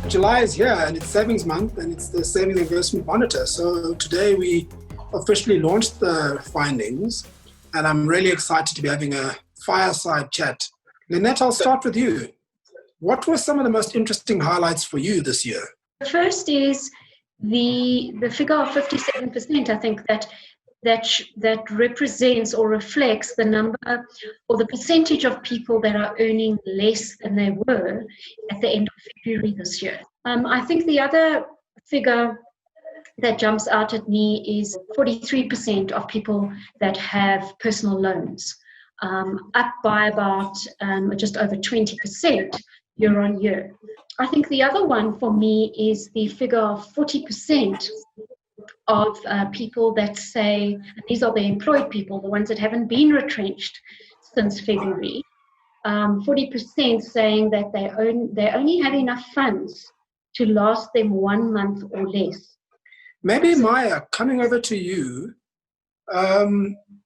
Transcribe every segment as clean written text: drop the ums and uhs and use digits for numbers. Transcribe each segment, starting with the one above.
July is here and it's savings month and it's the savings investment monitor. So today we officially launched the findings and I'm really excited to be having a fireside chat. Lynette, I'll start with you. What were some of the most interesting highlights for you this year? The first is the figure of 57%. I think that represents or reflects the number or the percentage of people that are earning less than they were at the end of February this year. I think the other figure that jumps out at me is 43% of people that have personal loans, up by about just over 20% year on year. I think the other one for me is the figure of 40% of people that say, and these are the employed people, the ones that haven't been retrenched since February, 40% saying that they only have enough funds to last them 1 month or less. Maybe Maya, coming over to you,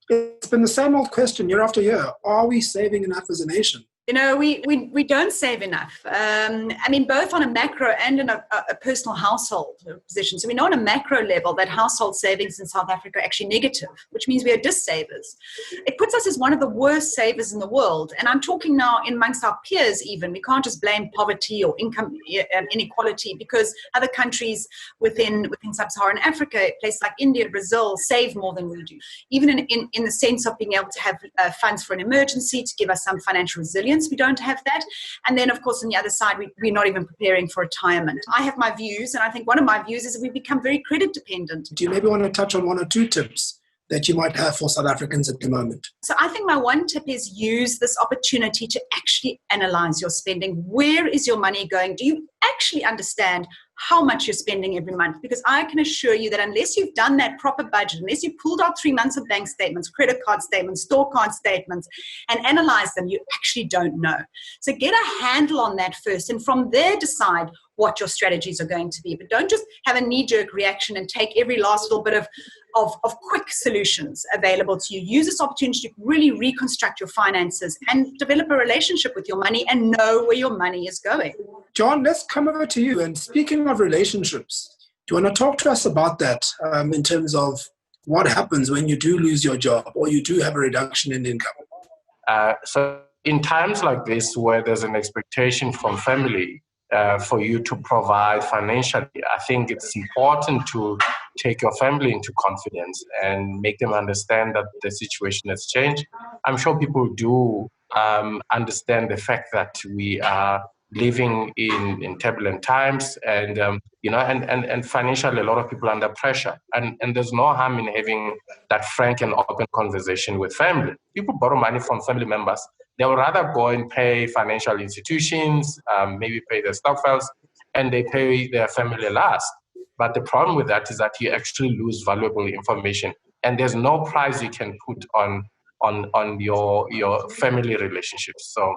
it's been the same old question year after year. Are we saving enough as a nation? You know, we don't save enough. Both on a macro and in a personal household position. So we know on a macro level that household savings in South Africa are actually negative, which means we are dis-savers. It puts us as one of the worst savers in the world. And I'm talking now amongst our peers even. We can't just blame poverty or income inequality because other countries within sub-Saharan Africa, places like India, Brazil, save more than we do. Even in the sense of being able to have funds for an emergency to give us some financial resilience. We don't have that. And then, of course, on the other side, we're not even preparing for retirement. I have my views, and I think one of my views is that we've become very credit dependent. Do you maybe want to touch on one or two tips that you might have for South Africans at the moment? So I think my one tip is use this opportunity to actually analyze your spending. Where is your money going? Do you actually understand how much you're spending every month? Because I can assure you that unless you've done that proper budget, unless you've pulled out 3 months of bank statements, credit card statements, store card statements, and analyze them, you actually don't know. So get a handle on that first, and from there decide what your strategies are going to be. But don't just have a knee-jerk reaction and take every last little bit of quick solutions available to you. Use this opportunity to really reconstruct your finances and develop a relationship with your money and know where your money is going. John, let's come over to you. And speaking of relationships, do you want to talk to us about that in terms of what happens when you do lose your job or you do have a reduction in income? So in times like this where there's an expectation from family for you to provide financially, I think it's important to take your family into confidence and make them understand that the situation has changed. I'm sure people do understand the fact that we are living in turbulent times and financially a lot of people are under pressure. And there's no harm in having that frank and open conversation with family. People borrow money from family members. They would rather go and pay financial institutions, maybe pay their stockpiles, and they pay their family last. But the problem with that is that you actually lose valuable information. And there's no price you can put on your family relationships. So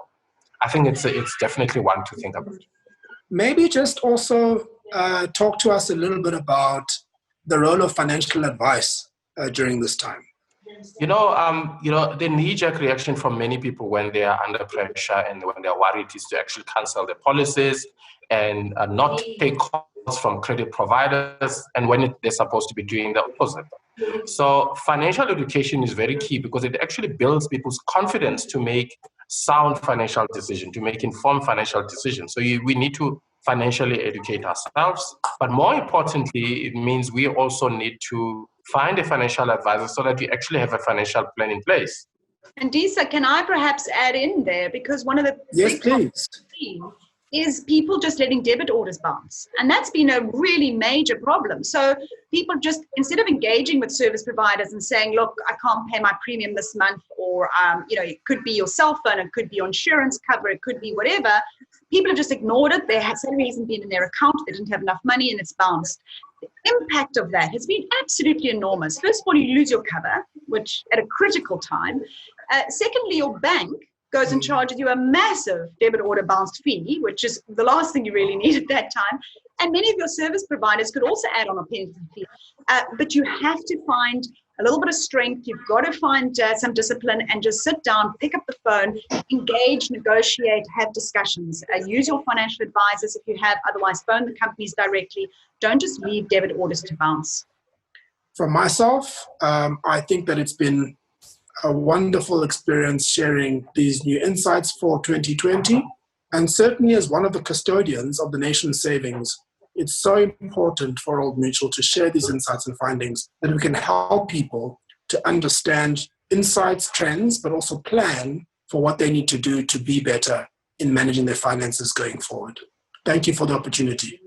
I think it's definitely one to think about. Maybe just also talk to us a little bit about the role of financial advice during this time. The knee-jerk reaction from many people when they are under pressure and when they're worried is to actually cancel their policies and not take calls from credit providers, and when they're supposed to be doing the opposite. So financial education is very key because it actually builds people's confidence to make sound financial decisions, to make informed financial decisions. So we need to financially educate ourselves. But more importantly, it means we also need to find a financial advisor so that we actually have a financial plan in place. And Disa, can I perhaps add in there? Because one of the yes, please. Is people just letting debit orders bounce. And that's been a really major problem. So people just, instead of engaging with service providers and saying, look, I can't pay my premium this month, or, it could be your cell phone, it could be your insurance cover, it could be whatever. People have just ignored it. Their salary hasn't been in their account. They didn't have enough money and it's bounced. The impact of that has been absolutely enormous. First of all, you lose your cover, which at a critical time. Secondly, your bank goes and charges you a massive debit order bounced fee, which is the last thing you really need at that time. And many of your service providers could also add on a penalty fee. But you have to find a little bit of strength. You've got to find some discipline and just sit down, pick up the phone, engage, negotiate, have discussions. Use your financial advisors if you have, otherwise phone the companies directly. Don't just leave debit orders to bounce. For myself, I think that it's been a wonderful experience sharing these new insights for 2020. And certainly as one of the custodians of the nation's savings, it's so important for Old Mutual to share these insights and findings that we can help people to understand insights, trends, but also plan for what they need to do to be better in managing their finances going forward. Thank you for the opportunity.